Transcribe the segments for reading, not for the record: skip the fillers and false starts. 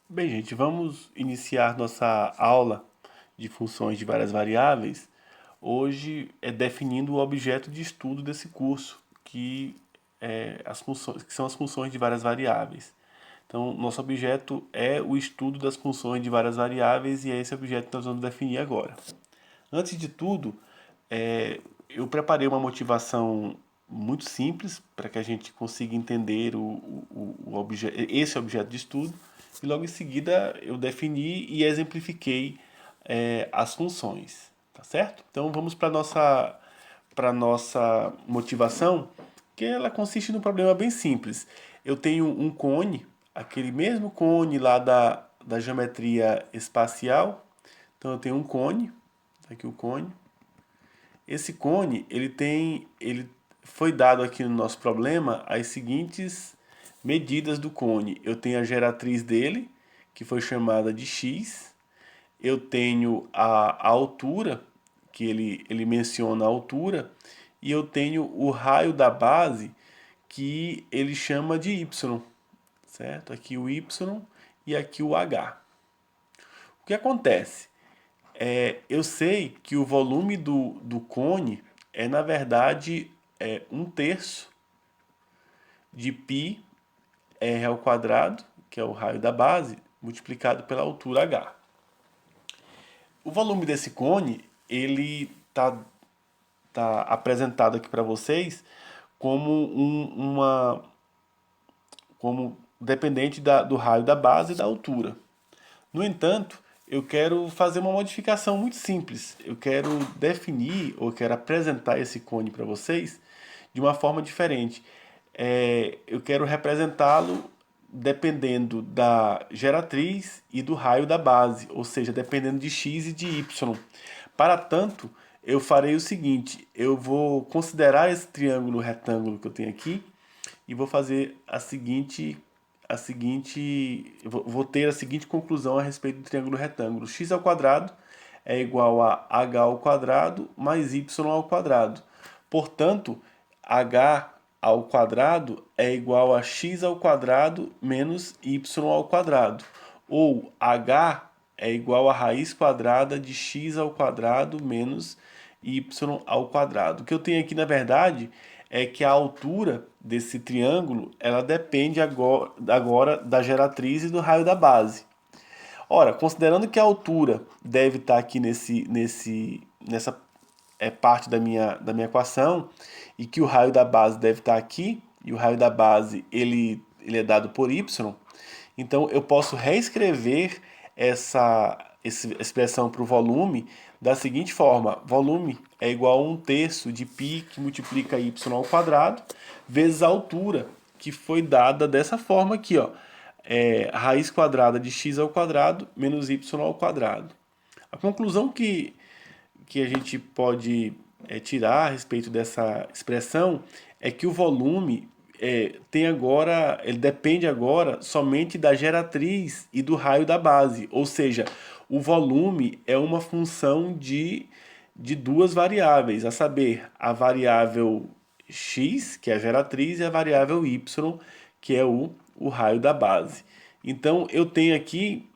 Bem, gente, vamos iniciar nossa aula de funções de várias variáveis. Hoje é definindo o objeto de estudo desse curso, que são as funções de várias variáveis. Então, nosso objeto é o estudo das funções de várias variáveis e é esse objeto que nós vamos definir agora. Antes de tudo, eu preparei uma motivação muito simples para que a gente consiga entender esse objeto de estudo e logo em seguida eu defini e exemplifiquei as funções, tá certo? Então vamos para nossa motivação, que ela consiste num problema bem simples. Eu tenho um cone, aquele mesmo cone lá da geometria espacial. Então eu tenho um cone, tá aqui o cone. Esse cone, ele foi dado aqui no nosso problema as seguintes medidas do cone. Eu tenho a geratriz dele, que foi chamada de x. Eu tenho a altura, que ele menciona a altura. E eu tenho o raio da base, que ele chama de y, certo? Aqui o y e aqui o h. O que acontece? Eu sei que o volume do cone é, na verdade, 1/3 de π r ao quadrado, que é o raio da base, multiplicado pela altura h. O volume desse cone, ele tá apresentado aqui para vocês como como dependente do raio da base e da altura. No entanto, eu quero fazer uma modificação muito simples. Eu quero definir ou quero apresentar esse cone para vocês de uma forma diferente. Eu quero representá-lo dependendo da geratriz e do raio da base, ou seja, dependendo de x e de y. Para tanto, eu farei o seguinte: eu vou considerar esse triângulo retângulo que eu tenho aqui e vou fazer vou ter a seguinte conclusão a respeito do triângulo retângulo: x ao quadrado é igual a h ao quadrado mais y ao quadrado. Portanto, h ao quadrado é igual a x ao quadrado menos y ao quadrado. Ou h é igual a raiz quadrada de x ao quadrado menos y ao quadrado. O que eu tenho aqui, na verdade, é que a altura desse triângulo ela depende agora da geratriz e do raio da base. Ora, considerando que a altura deve estar aqui nessa parte da minha equação e que o raio da base deve estar aqui, e o raio da base ele é dado por y, então eu posso reescrever essa expressão para o volume da seguinte forma: volume é igual a 1/3 de π que multiplica y ao quadrado vezes a altura, que foi dada dessa forma aqui, ó. Raiz quadrada de x ao quadrado menos y ao quadrado. A conclusão que a gente pode tirar a respeito dessa expressão é que o volume ele depende agora somente da geratriz e do raio da base, ou seja, o volume é uma função de duas variáveis, a saber, a variável x, que é a geratriz, e a variável y, que é o raio da base. Então, eu tenho aqui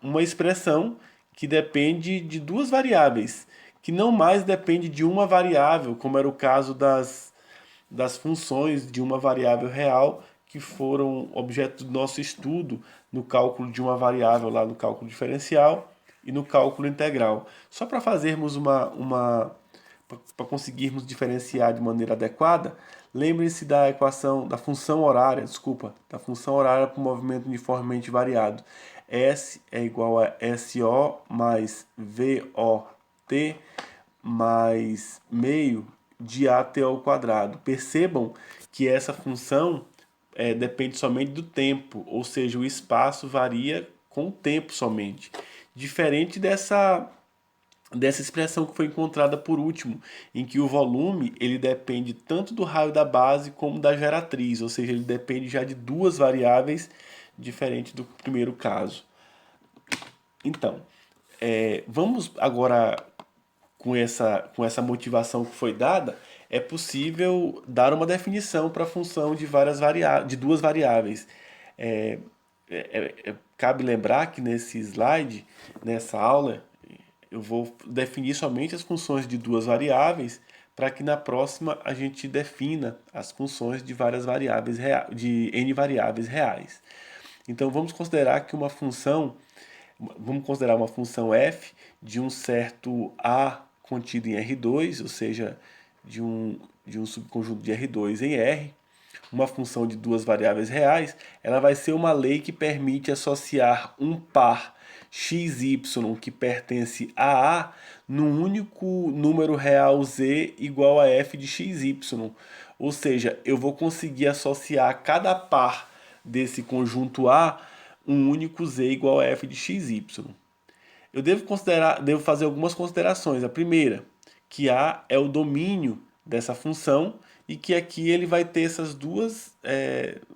uma expressão que depende de duas variáveis, que não mais depende de uma variável, como era o caso das funções de uma variável real, que foram objeto do nosso estudo no cálculo de uma variável lá no cálculo diferencial e no cálculo integral. Só para fazermos para conseguirmos diferenciar de maneira adequada, lembrem-se da equação da função horária, desculpa, da função horária para o movimento uniformemente variado. S é igual a SO mais VOT mais meio de AT ao quadrado. Percebam que essa função depende somente do tempo, ou seja, o espaço varia com o tempo somente. Diferente dessa expressão que foi encontrada por último, em que o volume ele depende tanto do raio da base como da geratriz, ou seja, ele depende já de duas variáveis, diferente do primeiro caso. Então, vamos agora com essa motivação que foi dada, é possível dar uma definição para a função de duas variáveis. cabe lembrar que nesse slide, nessa aula, eu vou definir somente as funções de duas variáveis, para que na próxima a gente defina as funções de várias variáveis de n variáveis reais. Então vamos considerar uma função f de um certo A contido em R2, ou seja, de um subconjunto de R2 em R, uma função de duas variáveis reais, ela vai ser uma lei que permite associar um par xy que pertence a A num único número real z igual a f de xy. Ou seja, eu vou conseguir associar cada par desse conjunto A um único z igual a f de xy. Eu devo fazer algumas considerações. A primeira, que A é o domínio dessa função e que aqui ele vai ter essas duas,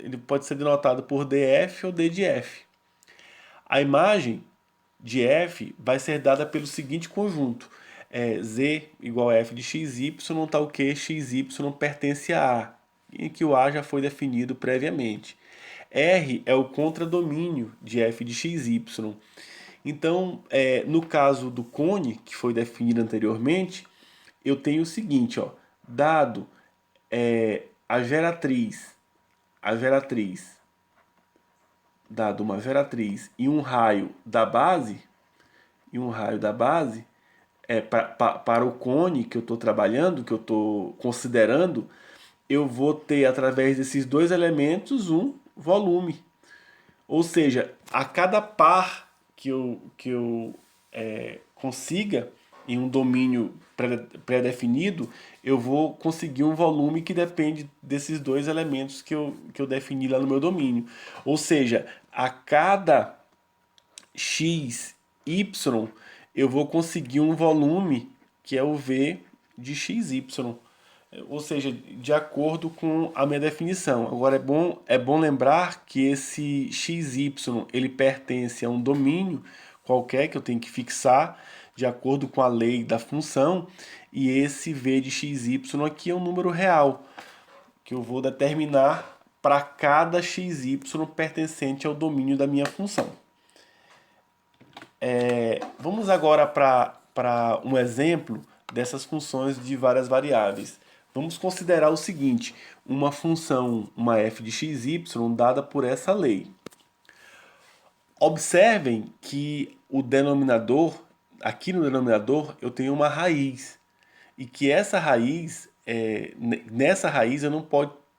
ele pode ser denotado por df ou d de f. A imagem de f vai ser dada pelo seguinte conjunto: z igual a f de xy, tal que xy pertence a A, em que o A já foi definido previamente. R é o contradomínio de f de xy. Então, no caso do cone, que foi definido anteriormente, eu tenho o seguinte, ó, dado a geratriz, dado uma geratriz e um raio da base, para o cone que eu estou trabalhando, que eu estou considerando, eu vou ter, através desses dois elementos, um volume. Ou seja, a cada par que eu consiga em um domínio pré-definido, eu vou conseguir um volume que depende desses dois elementos que eu defini lá no meu domínio. Ou seja, a cada x, y, eu vou conseguir um volume que é o v de xy. Ou seja, de acordo com a minha definição. Agora é bom lembrar que esse xy ele pertence a um domínio qualquer que eu tenho que fixar de acordo com a lei da função, e esse v de xy aqui é um número real que eu vou determinar para cada xy pertencente ao domínio da minha função. Vamos agora para um exemplo dessas funções de várias variáveis. Vamos considerar o seguinte: uma função, uma f de xy dada por essa lei. Observem que o denominador, aqui no denominador, eu tenho uma raiz. E que essa raiz, nessa raiz eu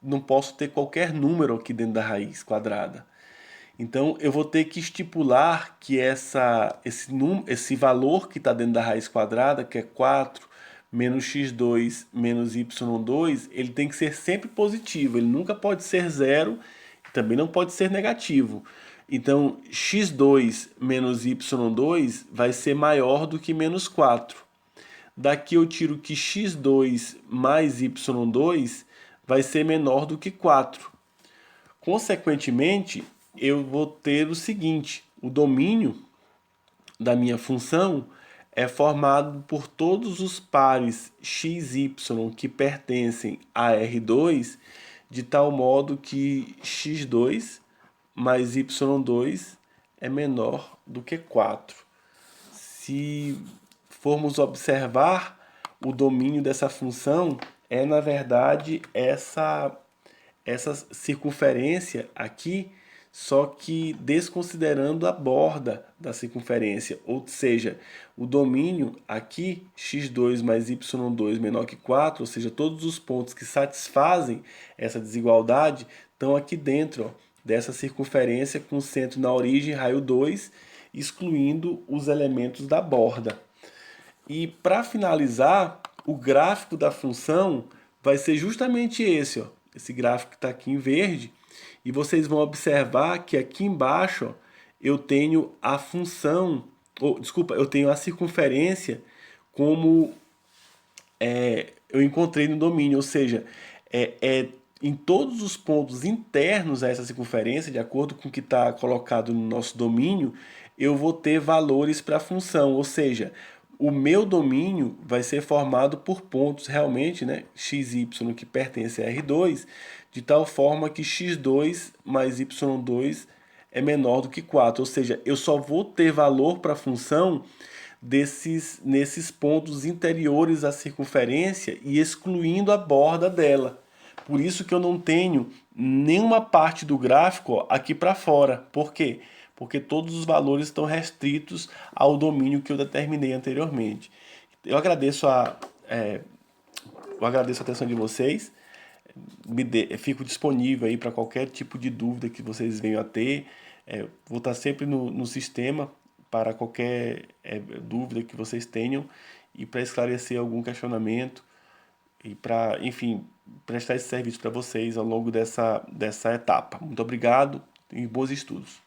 não posso ter qualquer número aqui dentro da raiz quadrada. Então eu vou ter que estipular que esse valor que está dentro da raiz quadrada, que é 4 menos x2 menos y2, ele tem que ser sempre positivo, ele nunca pode ser zero, também não pode ser negativo. Então x2 menos y2 vai ser maior do que menos 4. Daqui eu tiro que x2 mais y2 vai ser menor do que 4. Consequentemente, eu vou ter o seguinte: o domínio da minha função é formado por todos os pares xy que pertencem a R2, de tal modo que x2 mais y2 é menor do que 4. Se formos observar, o domínio dessa função é, na verdade, essa circunferência aqui, só que desconsiderando a borda da circunferência, ou seja, o domínio aqui, x2 mais y2 menor que 4, ou seja, todos os pontos que satisfazem essa desigualdade estão aqui dentro, ó, dessa circunferência com centro na origem, raio 2, excluindo os elementos da borda. E para finalizar, o gráfico da função vai ser justamente esse, ó, esse gráfico que está aqui em verde, e vocês vão observar que aqui embaixo, ó, eu tenho a função, eu tenho a circunferência como eu encontrei no domínio, ou seja, em todos os pontos internos a essa circunferência, de acordo com o que está colocado no nosso domínio, eu vou ter valores para a função, ou seja, o meu domínio vai ser formado por pontos realmente, né, xy que pertence a R2, de tal forma que x2 mais y2 é menor do que 4, ou seja, eu só vou ter valor para a função nesses pontos interiores à circunferência e excluindo a borda dela. Por isso que eu não tenho nenhuma parte do gráfico ó, aqui para fora. Por quê? Porque todos os valores estão restritos ao domínio que eu determinei anteriormente. Eu agradeço a atenção de vocês. Fico disponível aí para qualquer tipo de dúvida que vocês venham a ter. Vou estar sempre no sistema para qualquer dúvida que vocês tenham e para esclarecer algum questionamento e para, enfim, prestar esse serviço para vocês ao longo dessa etapa. Muito obrigado e bons estudos.